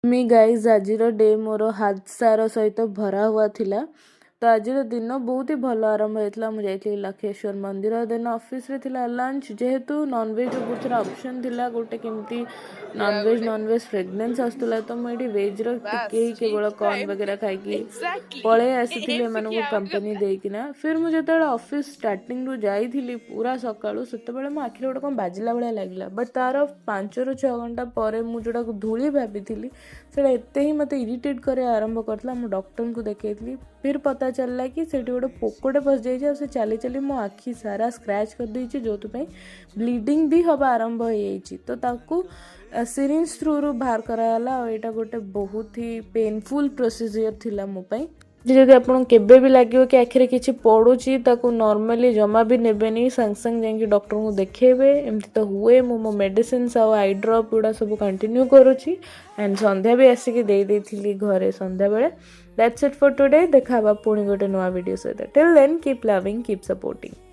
Me guys आज day more हादसार सहित भरा हुआ थिला। तो आज दिन बहुत ही भल आरंभ होता। मुझे लक्षेश्वर मंदिर दिन ऑफिस रे थिला लंच जेहेतु नॉनवेज बहुत सारा ऑप्शन थिला गोटे केमती नॉनवेज फ्रेगनेंस आसुला। तो मुझे वेज रे केवल कॉर्न वगैरह खाई पळे आसी कंपनी देकिना फिर मुझे ऑफिस स्टार्टिंग रु जाइली पूरा सकाळु सेतेबेले मो आखिरे गोटे कौन बाजिला भाया लगे बट तार 5 ରୁ 6 घंटा पर मुझा धूली भाभी से एते ही मत इरिटेट करे आरंभ करता। मु डॉक्टर को देखी फिर पता चलला कि सेठी गोटे पोकोटे पस जाइए से चली चली मो आखि सारा स्क्रैच कर देछि जो ब्लीडिंग भी हवा आरंभ हो जाइछि। तो ताकू सिरिंज थ्रू रू बाहर कराला और एटा गोटे बहुत ही पेनफुल प्रोसीजर थिला मो पई। जदि आपन केबे भी लगे कि आखिर किसी पड़ुची ताकू नॉर्मली जमा भी नेबेनी संग संग जाकि डॉक्टर को देखेबे। एमती तो हुए मो मेडिसिन आउ आई ड्रॉप गुड़ा सब कंटिन्यू करुची एंड संध्या भी आसिक दे देथिली घरे संध्या बेले। That's it for today. देखा पुणी गोटे नुआ वीडियो सहित। Till then keep loving keep supporting.